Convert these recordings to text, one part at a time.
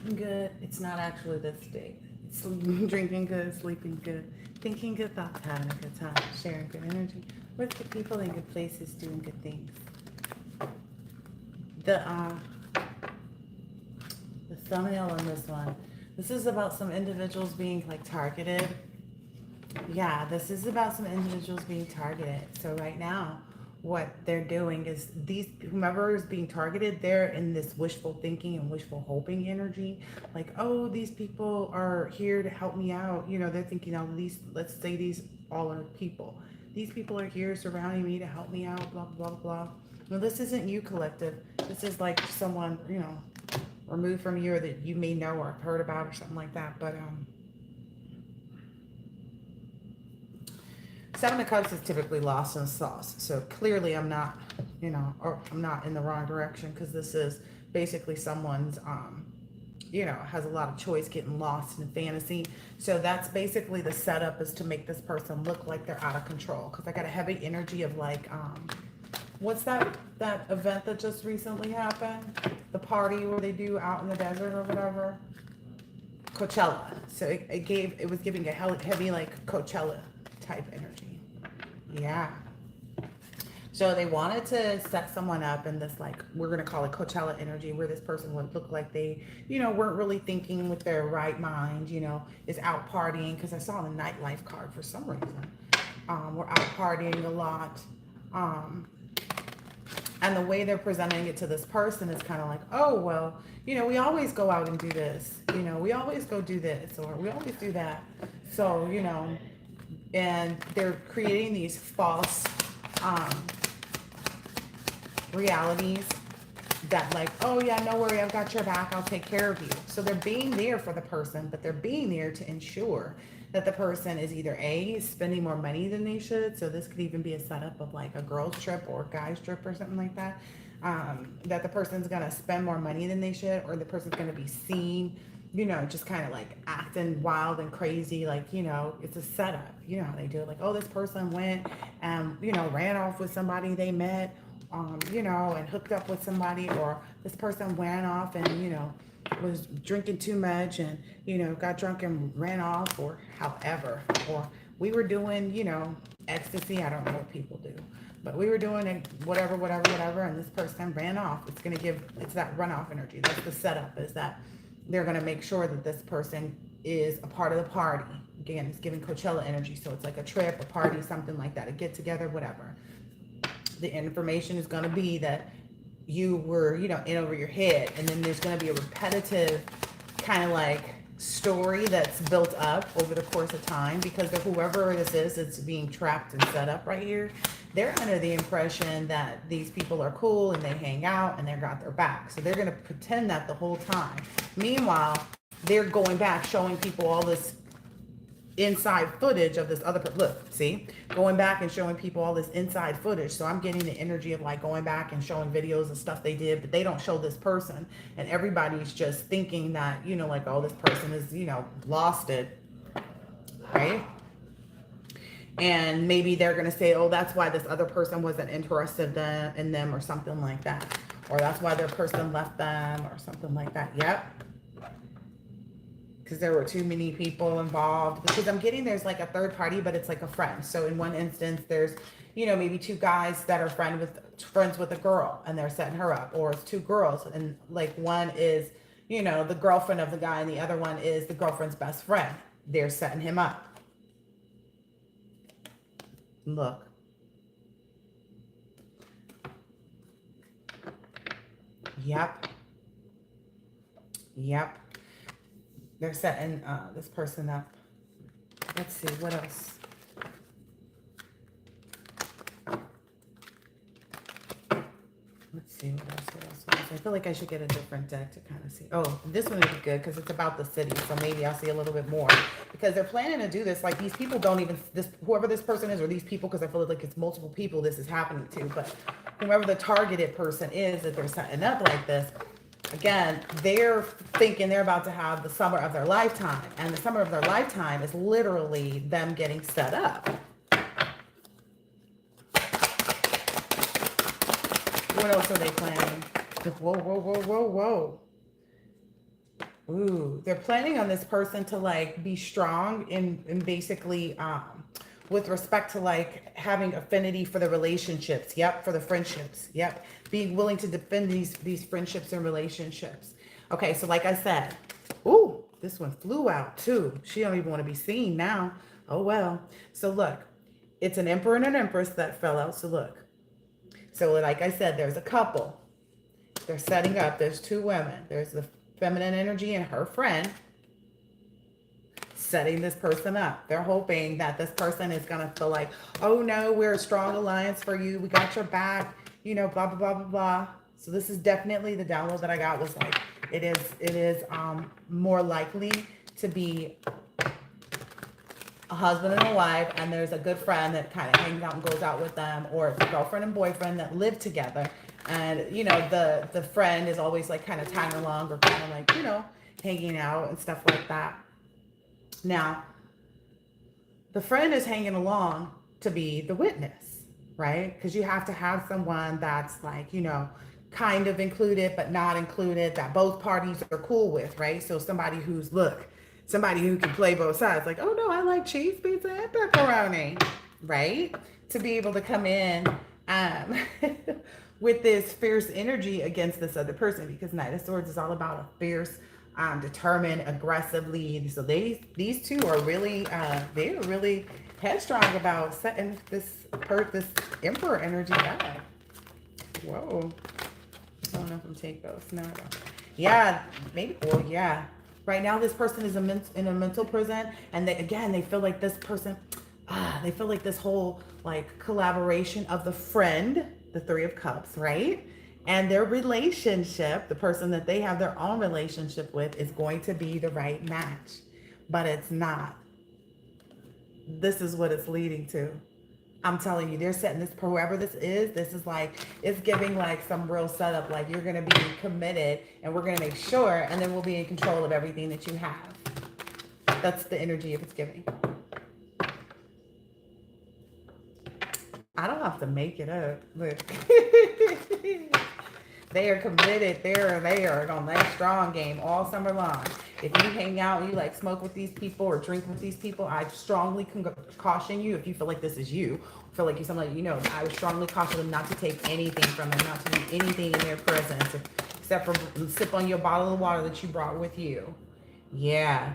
eating good. It's not actually this state. It's drinking good, sleeping good, thinking good thoughts, having a good time, sharing good energy, with good people in good places, doing good things. The the thumbnail on this one. This is about some individuals being like targeted. Yeah, this is about some individuals being targeted. So right now, what they're doing is these whomever is being targeted, they're in this wishful thinking and wishful hoping energy. Like, oh, these people are here to help me out. You know, they're thinking, oh, these, let's say these all are people. These people are here surrounding me to help me out, blah, blah, blah. No, this isn't you, collective. This is like someone, you know, removed from you or that you may know or have heard about or something like that. But Seven of Cups is typically lost in sauce. So clearly I'm not, you know, or I'm not in the wrong direction, because this is basically someone's, you know, has a lot of choice getting lost in fantasy. So that's basically the setup, is to make this person look like they're out of control. Because I got a heavy energy of like, what's that event that just recently happened? The party where they do out in the desert or whatever? Coachella. So it was giving a heavy like Coachella type energy. Yeah. So they wanted to set someone up in this, like, we're going to call it Coachella energy, where this person would look like they, you know, weren't really thinking with their right mind, you know, is out partying. Because I saw the nightlife card for some reason. We're out partying a lot. And the way they're presenting it to this person is kind of like, oh, well, you know, we always go out and do this. You know, we always go do this, or we always do that. So, you know, and they're creating these false realities that like, oh yeah, no worry, I've got your back, I'll take care of you. So they're being there for the person, but they're being there to ensure that the person is either A, spending more money than they should. So this could even be a setup of like a girl's trip or a guy's trip or something like that. That the person's gonna spend more money than they should, or the person's gonna be seen, you know, just kind of like acting wild and crazy. Like, you know, it's a setup. You know how they do it. Like, oh, this person went and, you know, ran off with somebody they met, you know, and hooked up with somebody, or this person ran off and, you know, was drinking too much and, you know, got drunk and ran off, or however, or we were doing, you know, ecstasy. I don't know what people do, but we were doing it, whatever, whatever, whatever, and this person ran off. It's going to give, it's that runoff energy. That's the setup, is that they're going to make sure that this person is a part of the party. Again, it's giving Coachella energy. So it's like a trip, a party, something like that, a get together, whatever. The information is going to be that you were, you know, in over your head. And then there's going to be a repetitive kind of like story that's built up over the course of time, because whoever this is that's being trapped and set up right here, they're under the impression that these people are cool and they hang out and they got their back. So they're going to pretend that the whole time. Meanwhile, they're going back showing people all this inside footage of this other, look, see, going back and showing people all this inside footage. So I'm getting the energy of like going back and showing videos of stuff they did, but they don't show this person, and everybody's just thinking that, you know, like, oh, this person is, you know, lost it, right? And maybe they're going to say, oh, that's why this other person wasn't interested in them, or something like that, or that's why their person left them, or something like that. Yep. Because there were too many people involved. Because I'm getting, there's like a third party, but it's like a friend. So in one instance, there's, you know, maybe two guys that are friends with a girl, and they're setting her up, or it's two girls, and like one is, you know, the girlfriend of the guy, and the other one is the girlfriend's best friend. They're setting him up. Look. Yep. Yep. They're setting this person up. Let's see, what else? Let's see, what else? I feel like I should get a different deck to kind of see. Oh, this one would be good because it's about the city. So maybe I'll see a little bit more. Because they're planning to do this. Like, these people don't even, whoever this person is, or these people, because I feel like it's multiple people this is happening to. But whoever the targeted person is that they're setting up like this, again, they're thinking they're about to have the summer of their lifetime. And the summer of their lifetime is literally them getting set up. What else are they planning? Whoa, whoa, whoa, whoa, whoa. Ooh, they're planning on this person to like be strong in basically with respect to like having affinity for the relationships. Yep, for the friendships. Yep. Being willing to defend these friendships and relationships. Okay, so like I said, ooh, this one flew out too. She don't even want to be seen now. Oh well. So look, it's an emperor and an empress that fell out. So look. So like I said, there's a couple. They're setting up. There's two women. There's the feminine energy and her friend setting this person up. They're hoping that this person is going to feel like, oh no, we're a strong alliance for you. We got your back, you know, blah, blah, blah, blah, blah. So this is definitely the download that I got was like, it is more likely to be a husband and a wife, and there's a good friend that kind of hangs out and goes out with them, or it's a girlfriend and boyfriend that live together. And, you know, the friend is always like kind of tagging along or kind of like, you know, hanging out and stuff like that. Now, the friend is hanging along to be the witness, right? Because you have to have someone that's like, you know, kind of included, but not included, that both parties are cool with, right? So somebody who's, look, somebody who can play both sides, like, oh no, I like cheese pizza and pepperoni, right? To be able to come in um, with this fierce energy against this other person, because Knight of Swords is all about a fierce, determined, aggressive lead. So these two are really, they're really headstrong about setting this Emperor energy up. Whoa. I don't know if I'm take those. No, I don't. Yeah, maybe. Well, yeah. Right now, this person is in a mental prison, and they feel like this person, they feel like this whole like collaboration of the friend, the Three of Cups, right? And their relationship, the person that they have their own relationship with, is going to be the right match, but it's not. This is what it's leading to. I'm telling you, they're setting this, whoever this is like, it's giving like some real setup, like you're going to be committed and we're going to make sure, and then we'll be in control of everything that you have. That's the energy it's giving. I don't have to make it up. Look. They are committed. They are on that strong game all summer long. If you hang out and you like smoke with these people or drink with these people, I strongly caution you, if you feel like this is you, feel like you're somebody you know, I would strongly caution them not to take anything from them, not to do anything in their presence, except for sip on your bottle of water that you brought with you. Yeah.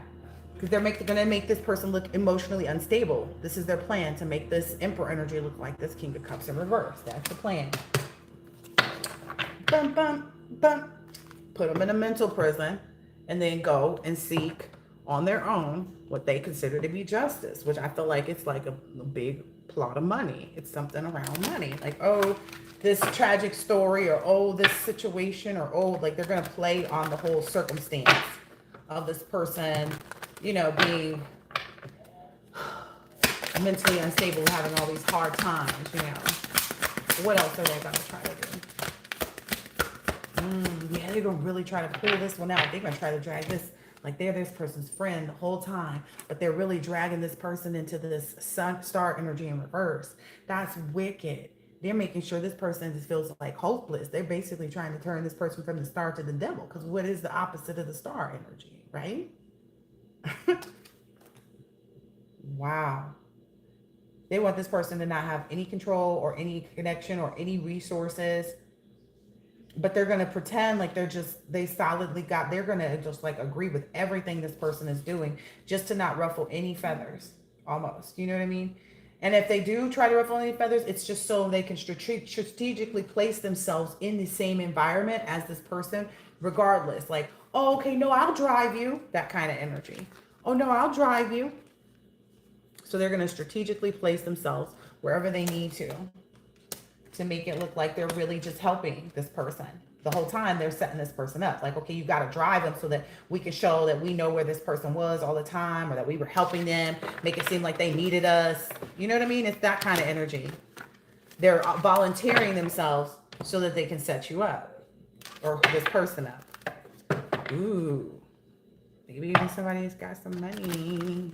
Because they're going to make this person look emotionally unstable. This is their plan, to make this Emperor energy look like this King of Cups in reverse. That's the plan. Bum, bum, bum. Put them in a mental prison and then go and seek on their own what they consider to be justice, which I feel like it's like a big plot of money. It's something around money. Like, oh, this tragic story, or oh, this situation, or oh, like they're going to play on the whole circumstance of this person, you know, being mentally unstable, having all these hard times, you know. What else are they going to try to do? Yeah, they're going to really try to pull this one out. They're going to try to drag this, like they're this person's friend the whole time, but they're really dragging this person into this sun star energy in reverse. That's wicked. They're making sure this person just feels like hopeless. They're basically trying to turn this person from the star to the devil, because what is the opposite of the star energy, right? Wow. They want this person to not have any control or any connection or any resources, but they're going to pretend like they solidly got, they're going to just like agree with everything this person is doing, just to not ruffle any feathers, almost. You know what I mean? And if they do try to ruffle any feathers, it's just so they can strategically place themselves in the same environment as this person, regardless. Like, oh, okay, no, I'll drive you. That kind of energy. Oh, no, I'll drive you. So they're going to strategically place themselves wherever they need to make it look like they're really just helping this person. The whole time they're setting this person up. Like, okay, you got to drive them so that we can show that we know where this person was all the time, or that we were helping them, make it seem like they needed us. You know what I mean? It's that kind of energy. They're volunteering themselves so that they can set you up, or this person up. Ooh, maybe even somebody's got some money.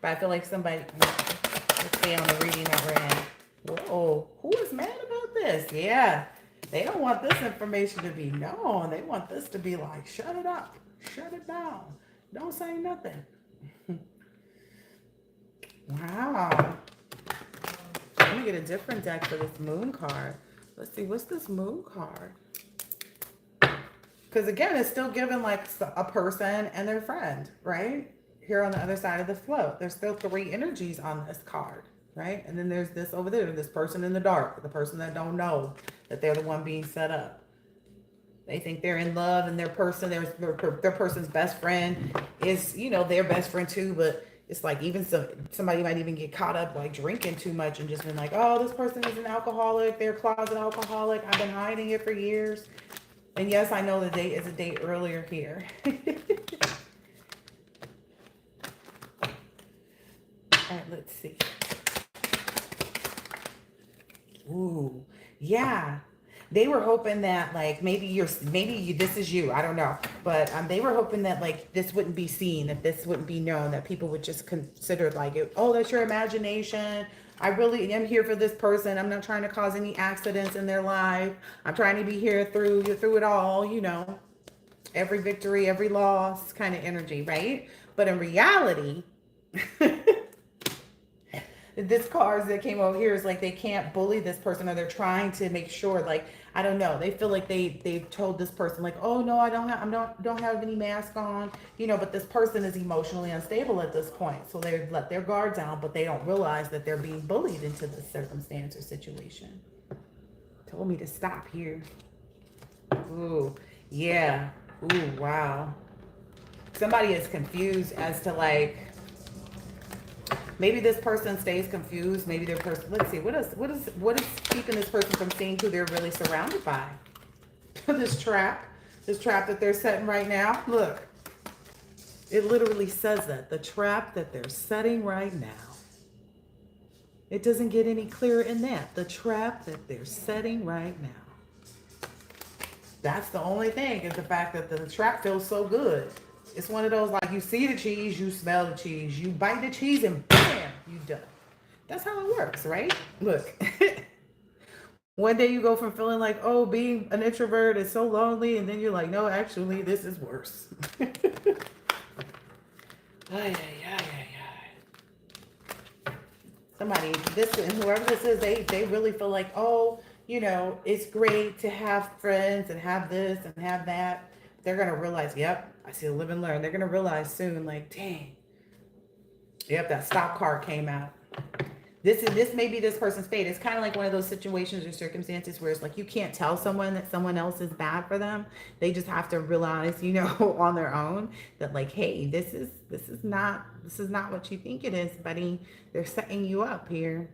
But I feel like somebody, let's stay on the reading that we're in. Whoa, who is mad about this? Yeah, they don't want this information to be known. They want this to be like, shut it up. Shut it down. Don't say nothing. Wow. Let me get a different deck for this moon card. Let's see, what's this moon card? Because again, it's still giving like a person and their friend, right? Here on the other side of the float, there's still three energies on this card, right? And then there's this over there, this person in the dark, the person that don't know that they're the one being set up. They think they're in love, and their person's best friend is, their best friend too. But it's like even somebody might even get caught up like drinking too much and just been like, oh, this person is an alcoholic. They're a closet alcoholic. I've been hiding it for years. And yes, I know the date is a date earlier here. All right, let's see. Ooh, yeah. They were hoping that like this is you. I don't know, but they were hoping that like this wouldn't be seen, that this wouldn't be known, that people would just consider like, oh, that's your imagination. I really am here for this person. I'm not trying to cause any accidents in their life. I'm trying to be here through it all. Every victory, every loss kind of energy, right? But in reality, this cards that came over here is like they can't bully this person, or they're trying to make sure, like, I don't know, they feel like they've told this person like, oh no, I don't have any mask on, but this person is emotionally unstable at this point, so they let their guard down, but they don't realize that they're being bullied into this circumstance or situation. Told me to stop here. Ooh, yeah. Ooh, wow. Somebody is confused as to like, maybe this person stays confused. Maybe their person, let's see, what is keeping this person from seeing who they're really surrounded by? This trap that they're setting right now. Look, it literally says that, the trap that they're setting right now. It doesn't get any clearer in that. The trap that they're setting right now. That's the only thing, is the fact that the trap feels so good. It's one of those, like, you see the cheese, you smell the cheese, you bite the cheese, and bam, you done. That's how it works, right? Look. One day you go from feeling like, oh, being an introvert is so lonely, and then you're like, no, actually, this is worse. Somebody, this and whoever this is, they really feel like, oh, it's great to have friends and have this and have that. They're going to realize, yep, I see, live and learn. They're going to realize soon, like, dang, yep, that stop card came out. This may be this person's fate. It's kind of like one of those situations or circumstances where it's like you can't tell someone that someone else is bad for them. They just have to realize, on their own that like, hey, this is not what you think it is, buddy. They're setting you up here,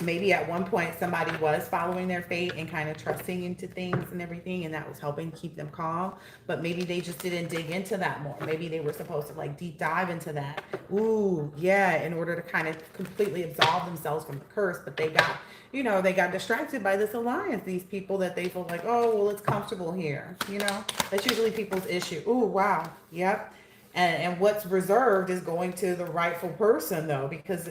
Maybe at one point somebody was following their fate and kind of trusting into things and everything, and that was helping keep them calm. But maybe they just didn't dig into that more. Maybe they were supposed to like deep dive into that. Ooh, yeah, in order to kind of completely absolve themselves from the curse. But they got, they got distracted by this alliance. These people that they feel like, oh, well, it's comfortable here. That's usually people's issue. Ooh, wow, yep. And what's reserved is going to the rightful person, though, because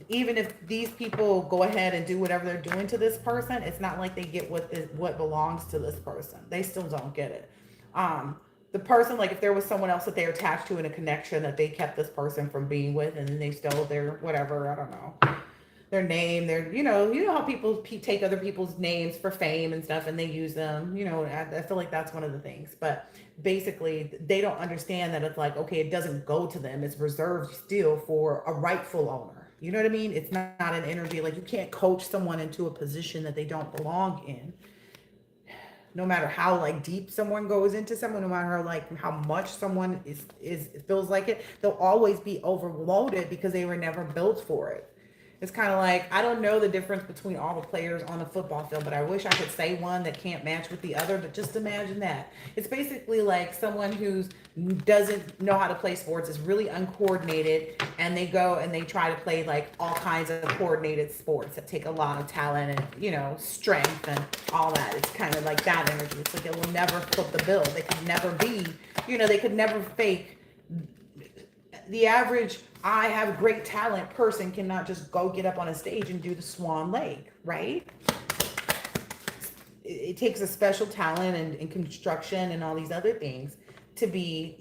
even if these people go ahead and do whatever they're doing to this person, it's not like they get what belongs to this person. They still don't get it. The person, like if there was someone else that they're attached to in a connection that they kept this person from being with, and then they stole their whatever, I don't know, their name, their, how people take other people's names for fame and stuff, and they use them, I feel like that's one of the things. But basically they don't understand that it's like, okay, it doesn't go to them. It's reserved still for a rightful owner. You know what I mean? It's not an energy, like you can't coach someone into a position that they don't belong in. No matter how like deep someone goes into someone, no matter like how much someone is feels like it, they'll always be overloaded because they were never built for it. It's kind of like, I don't know the difference between all the players on the football field, but I wish I could say one that can't match with the other, but just imagine that. It's basically like someone who doesn't know how to play sports, is really uncoordinated, and they go and they try to play like all kinds of coordinated sports that take a lot of talent and, strength and all that. It's kind of like that energy. It's like they will never foot the bill. They could never be, they could never fake. The average I have great talent person cannot just go get up on a stage and do the swan lake, right? it takes a special talent and construction and all these other things to be,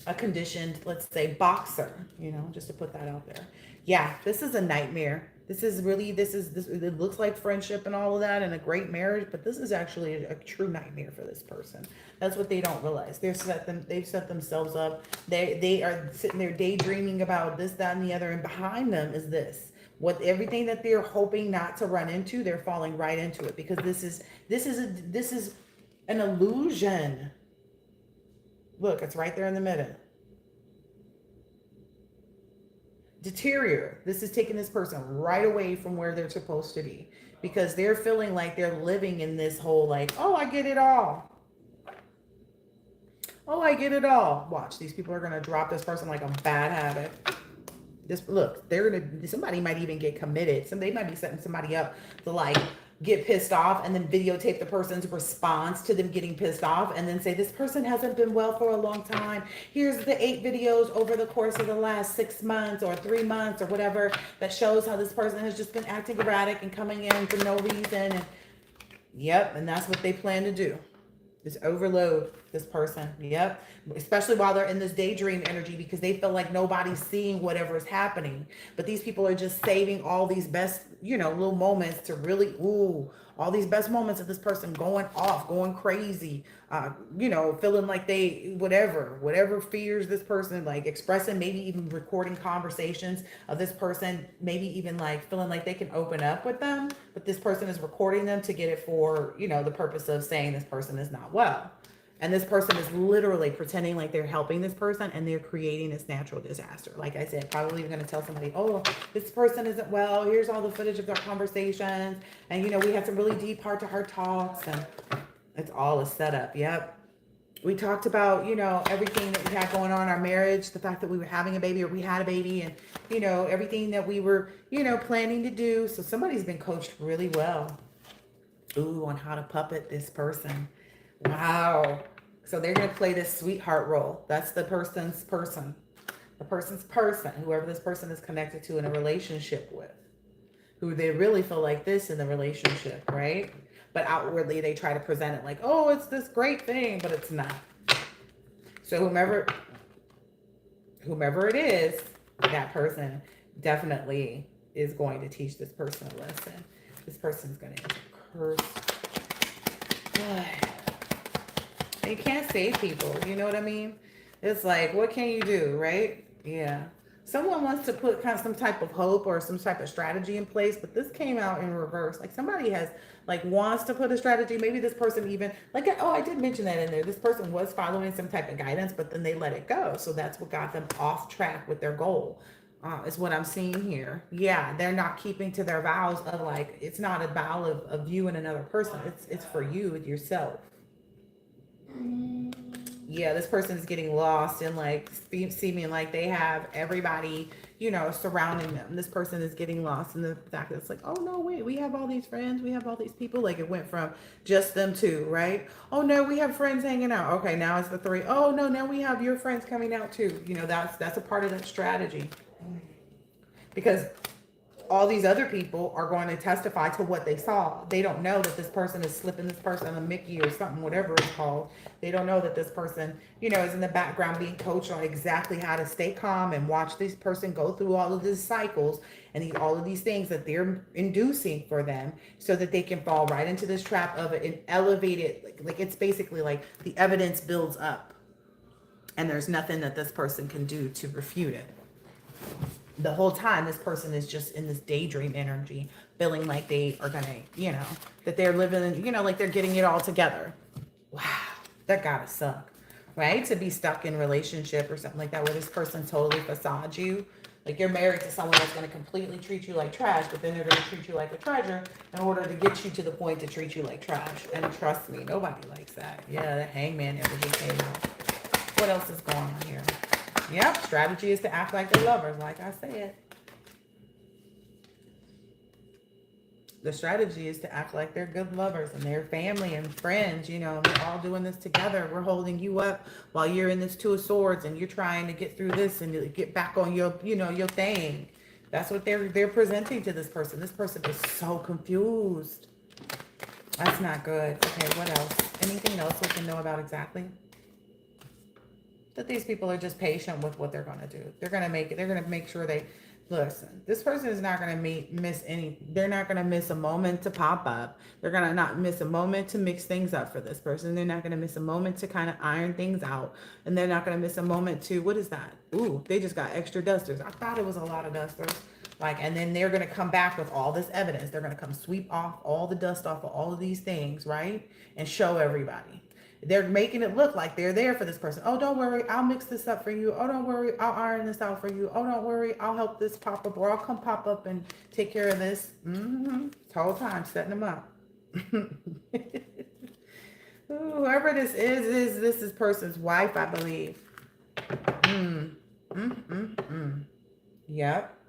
a conditioned, let's say, boxer, just to put that out there. Yeah, this is a nightmare. This it looks like friendship and all of that and a great marriage, but this is actually a true nightmare for this person. That's what they don't realize. They've set themselves up. They are sitting there daydreaming about this, that, and the other, and behind them is this. What everything that they're hoping not to run into, they're falling right into it, because this is an illusion. Look, it's right there in the middle. Deteriorate. This is taking this person right away from where they're supposed to be, because they're feeling like they're living in this whole like, oh, I get it all. Oh, I get it all. Watch, these people are gonna drop this person like a bad habit. Look, somebody might even get committed. They might be setting somebody up to like get pissed off and then videotape the person's response to them getting pissed off and then say, this person hasn't been well for a long time. Here's the 8 videos over the course of the last 6 months or 3 months or whatever that shows how this person has just been acting erratic and coming in for no reason. And yep, and that's what they plan to do. Just overload this person. Yep. Especially while they're in this daydream energy, because they feel like nobody's seeing whatever is happening. But these people are just saving all these best, little moments to really, all these best moments of this person going off, going crazy, feeling like they, whatever fears this person, like expressing, maybe even recording conversations of this person, maybe even like feeling like they can open up with them, but this person is recording them to get it for, the purpose of saying this person is not well. And this person is literally pretending like they're helping this person, and they're creating this natural disaster. Like I said, probably going to tell somebody, oh, this person isn't well. Here's all the footage of their conversations. And, we had some really deep heart-to-heart talks, and it's all a setup. Yep. We talked about, everything that we had going on in our marriage, the fact that we were having a baby or we had a baby, and, everything that we were, planning to do. So somebody's been coached really well. On how to puppet this person. Wow. So they're going to play this sweetheart role. That's the person's person. The person's person, whoever this person is connected to in a relationship with. Who they really feel like this in the relationship, right? But outwardly they try to present it like, oh, it's this great thing, but it's not. So whomever it is, that person definitely is going to teach this person a lesson. This person's going to curse. You can't save people, you know what I mean? It's like, what can you do, right? Yeah. Someone wants to put kind of some type of hope or some type of strategy in place, but this came out in reverse. Like somebody has wants to put a strategy. Maybe this person even I did mention that in there. This person was following some type of guidance, but then they let it go. So that's what got them off track with their goal. Is what I'm seeing here. Yeah, they're not keeping to their vows of it's not a vow of you and another person. It's for you with yourself. Yeah, this person is getting lost and seeming like they have everybody, surrounding them. This person is getting lost in the fact that it's like, oh no, wait, we have all these friends, we have all these people. Like it went from just them two, right? Oh no, we have friends hanging out. Okay, now it's the 3. Oh no, now we have your friends coming out too. That's a part of that strategy. Because all these other people are going to testify to what they saw. They don't know that this person is slipping this person a Mickey or something, whatever it's called. They don't know that this person, is in the background being coached on exactly how to stay calm and watch this person go through all of these cycles and all of these things that they're inducing for them so that they can fall right into this trap of an elevated, like it's basically like the evidence builds up and there's nothing that this person can do to refute it. The whole time this person is just in this daydream energy, feeling like they are gonna, that they're living, like they're getting it all together. Wow, that gotta suck, right? To be stuck in a relationship or something like that where this person totally facades you. Like you're married to someone that's gonna completely treat you like trash, but then they're gonna treat you like a treasure in order to get you to the point to treat you like trash. And trust me, nobody likes that. Yeah, the hangman energy came out. What else is going on here? Yep, strategy is to act like they're lovers, like I said. The strategy is to act like they're good lovers and they're family and friends, we're all doing this together. We're holding you up while you're in this 2 of swords and you're trying to get through this and get back on your, your thing. That's what they're presenting to this person. This person is so confused. That's not good. Okay, what else? Anything else we can know about exactly? That these people are just patient with what they're going to do. They're going to make it. They're going to make sure they listen. This person is not going to miss any. They're not going to miss a moment to pop up. They're going to not miss a moment to mix things up for this person. They're not going to miss a moment to kind of iron things out. And they're not going to miss a moment to, what is that? Ooh, they just got extra dusters. I thought it was a lot of dusters. Like, and then they're going to come back with all this evidence. They're going to come sweep off all the dust off of all of these things, right? And show everybody. They're making it look like they're there for this person. Oh, don't worry, I'll mix this up for you. Oh, don't worry, I'll iron this out for you. Oh, don't worry, I'll help this pop up, or I'll come pop up and take care of this. Mm-hmm. The whole time setting them up. Whoever this is this person's wife, I believe. Yep.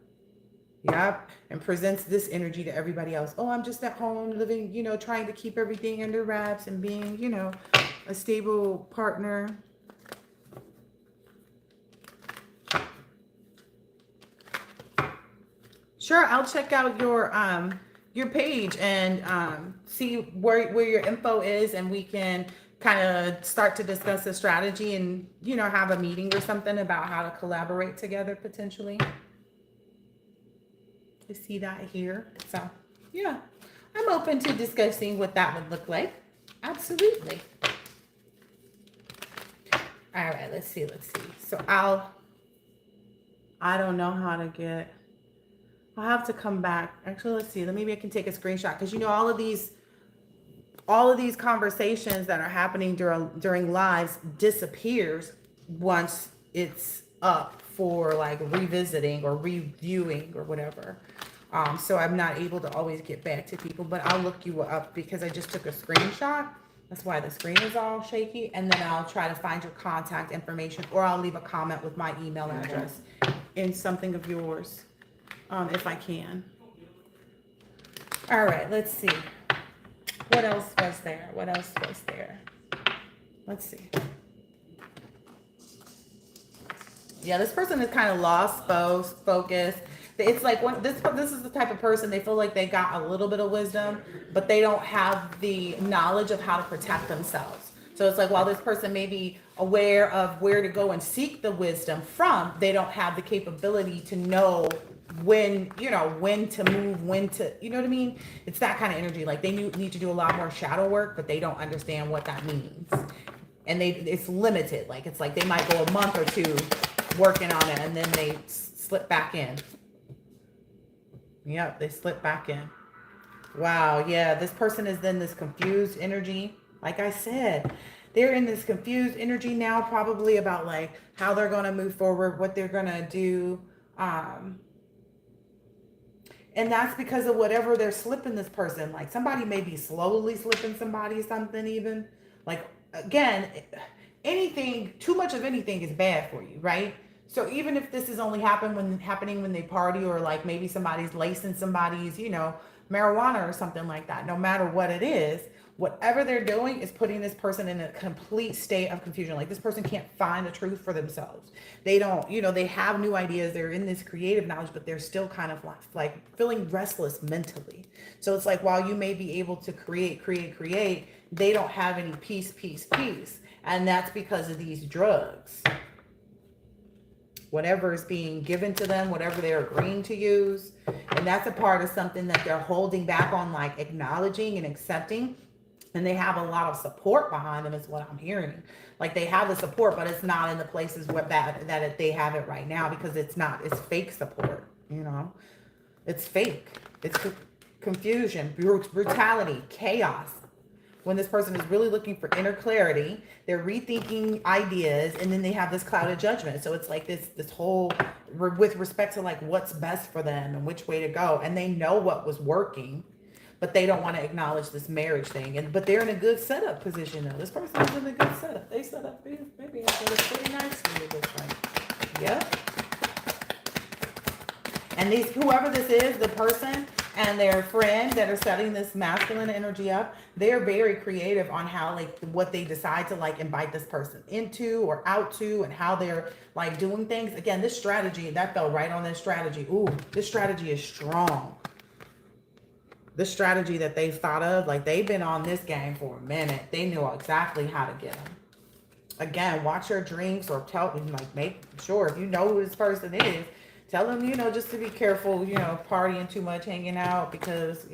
Yep. And presents this energy to everybody else. Oh, I'm just at home living, trying to keep everything under wraps and being, a stable partner. Sure, I'll check out your page and see where your info is, and we can kind of start to discuss a strategy and have a meeting or something about how to collaborate together potentially. You see that here? So yeah, I'm open to discussing what that would look like. Absolutely. All right, let's see. So I don't know how to get, I'll have to come back. Actually, let's see. Maybe I can take a screenshot, because all of these conversations that are happening during lives disappears once it's up for like revisiting or reviewing or whatever. So I'm not able to always get back to people, but I'll look you up because I just took a screenshot. That's why the screen is all shaky. And then I'll try to find your contact information, or I'll leave a comment with my email address in something of yours, if I can. All right, let's see. What else was there? Let's see. Yeah, this person is kind of lost focus. It's like this is the type of person, they feel like they got a little bit of wisdom, but they don't have the knowledge of how to protect themselves. So it's like, while this person may be aware of where to go and seek the wisdom from, they don't have the capability to know when to move, when to, you know what I mean? It's that kind of energy. Like, they need to do a lot more shadow work, but they don't understand what that means. And it's limited. Like, it's like they might go a month or two working on it, and then they slip back in. Yep, they slip back in. Wow, yeah, this person is in this confused energy. Like I said, they're in this confused energy now, probably about like how they're going to move forward, what they're going to do. And that's because of whatever they're slipping this person. Like, somebody may be slowly slipping somebody something even. Like, again, too much of anything is bad for you, right? So even if this is only happening when they party, or like maybe somebody's lacing somebody's, marijuana or something like that, no matter what it is, whatever they're doing is putting this person in a complete state of confusion. Like, this person can't find the truth for themselves. They don't, they have new ideas. They're in this creative knowledge, but they're still kind of like feeling restless mentally. So it's like, while you may be able to create, they don't have any peace. And that's because of these drugs. Whatever is being given to them, whatever they're agreeing to use. And that's a part of something that they're holding back on, like acknowledging and accepting. And they have a lot of support behind them, is what I'm hearing. Like, they have the support, but it's not in the places that they have it right now, because it's fake support, It's fake. It's confusion, brutality, chaos. When this person is really looking for inner clarity, they're rethinking ideas, and then they have this cloud of judgment. So it's like this whole, with respect to like what's best for them and which way to go. And they know what was working, but they don't want to acknowledge this marriage thing. But they're in a good setup position though. This person is in a good setup. They set up maybe pretty nicely with this thing. Yep. And whoever this is, the person and their friend that are setting this masculine energy up, they're very creative on how, like, what they decide to like invite this person into or out to, and how they're like doing things. Again, this strategy, that fell right on this strategy. Ooh, this strategy is strong. the strategy that they've thought of, like they've been on this game for a minute. They knew exactly how to get them. Again, watch your drinks, or tell them, like, make sure if you know who this person is, tell them, just to be careful, partying too much, hanging out, because,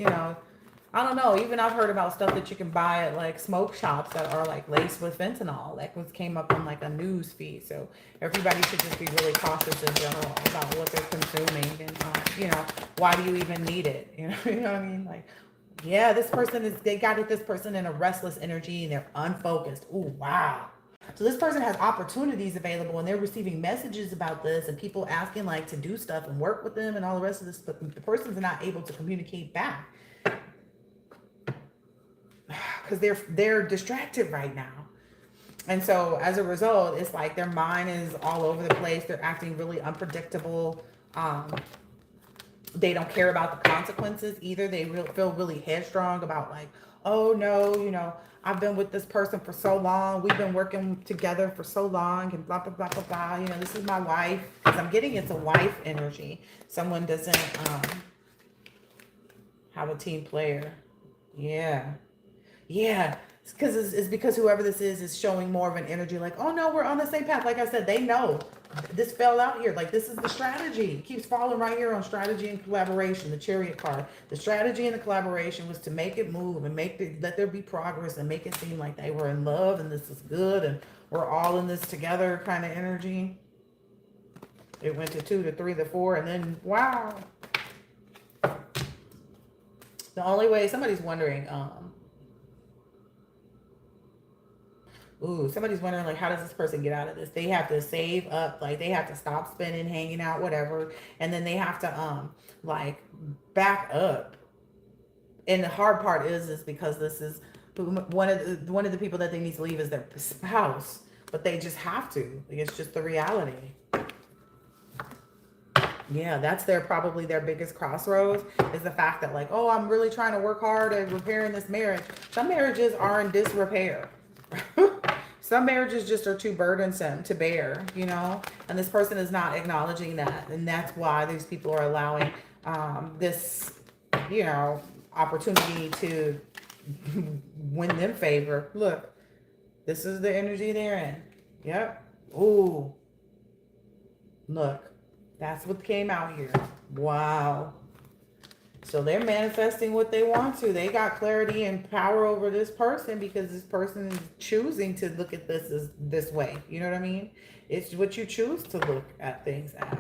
I don't know. Even I've heard about stuff that you can buy at like smoke shops that are like laced with fentanyl. That was came up on like a news feed. So everybody should just be really cautious in general about what they're consuming, and why do you even need it? You know what I mean? Like, yeah, they got this person in a restless energy and they're unfocused. Ooh, wow. So this person has opportunities available and they're receiving messages about this and people asking like to do stuff and work with them and all the rest of this, but the person's not able to communicate back because they're distracted right now. And so as a result, it's like their mind is all over the place. They're acting really unpredictable. They don't care about the consequences either. They feel really headstrong about like, oh no, I've been with this person for so long. We've been working together for so long and blah, blah, blah, blah, blah. This is my wife. Because I'm getting it's a wife energy. Someone doesn't have a team player. Yeah. Yeah. It's because whoever this is showing more of an energy like, oh no, we're on the same path. Like I said, they know this fell out here. Like, this is the strategy. It keeps falling right here on strategy and collaboration, the Chariot card. The strategy and the collaboration was to make it move and let there be progress and make it seem like they were in love and this is good and we're all in this together kind of energy. It went to 2 to 3 to 4 and then wow. The only way, somebody's wondering, somebody's wondering, like, how does this person get out of this? They have to save up, like, they have to stop spending, hanging out, whatever. And then they have to, like, back up. And the hard part is because this is one of the people that they need to leave is their spouse. But they just have to. Like, it's just the reality. Yeah, that's probably their biggest crossroads is the fact that, like, oh, I'm really trying to work hard at repairing this marriage. Some marriages are in disrepair. Some marriages just are too burdensome to bear, and this person is not acknowledging that. And that's why these people are allowing this, opportunity to win them favor. Look, this is the energy they're in. Yep. Ooh. Look, that's what came out here. Wow. So they're manifesting what they want to. They got clarity and power over this person because this person is choosing to look at this as this way. You know what I mean? It's what you choose to look at things as.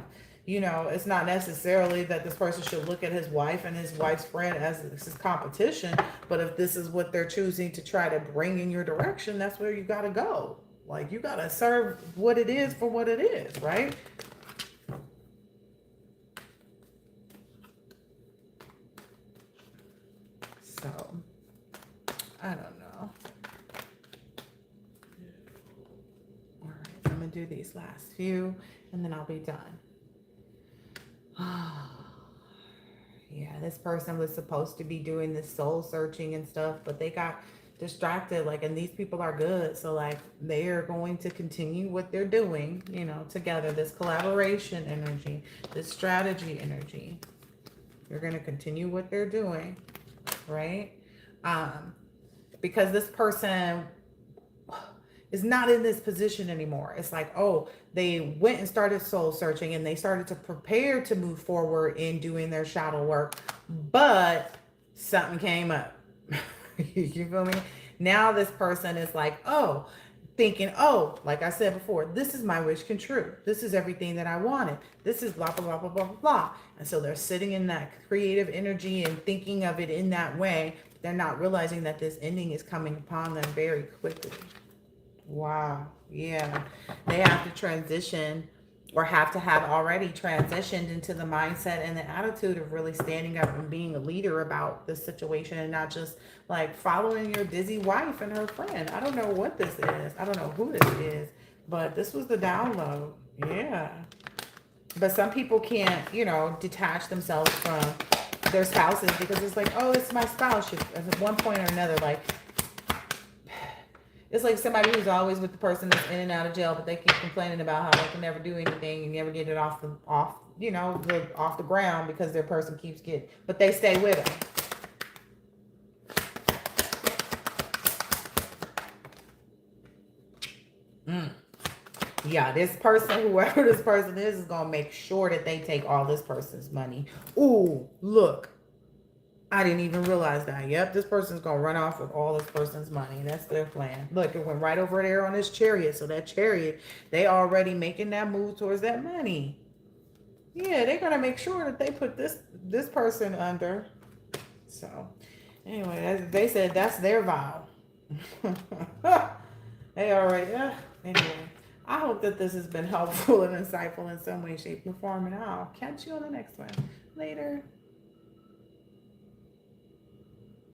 It's not necessarily that this person should look at his wife and his wife's friend as his competition. But if this is what they're choosing to try to bring in your direction, that's where you got to go. Like, you got to serve what it is for what it is, right? So, I don't know. All right, I'm going to do these last few, and then I'll be done. Yeah, this person was supposed to be doing this soul searching and stuff, but they got distracted, like, and these people are good. So, like, they are going to continue what they're doing, together. This collaboration energy, this strategy energy. They're going to continue what they're doing. Right? Because this person is not in this position anymore. It's like, oh, they went and started soul searching and they started to prepare to move forward in doing their shadow work, but something came up. You feel me? Now this person is like, oh, thinking, oh, like I said before, this is my wish come true. This is everything that I wanted. This is blah, blah, blah, blah, blah, blah, blah. And so they're sitting in that creative energy and thinking of it in that way. They're not realizing that this ending is coming upon them very quickly. Wow. Yeah. They have to transition or have to have already transitioned into the mindset and the attitude of really standing up and being a leader about this situation and not just like following your busy wife and her friend. I don't know what this is. I don't know who this is, but this was the download. Yeah. But some people can't, detach themselves from their spouses because it's like, oh, it's my spouse. At one point or another, like, it's like somebody who's always with the person that's in and out of jail, but they keep complaining about how they can never do anything and never get it off the ground because their person keeps getting, but they stay with them. Yeah, this person, whoever this person is going to make sure that they take all this person's money. Ooh, look. I didn't even realize that. Yep, this person's going to run off with all this person's money. That's their plan. Look, it went right over there on this chariot. So that chariot, they already making that move towards that money. Yeah, they're going to make sure that they put this person under. So, anyway, they said that's their vow. They already, anyway. I hope that this has been helpful and insightful in some way, shape, or form, and I'll catch you on the next one. Later.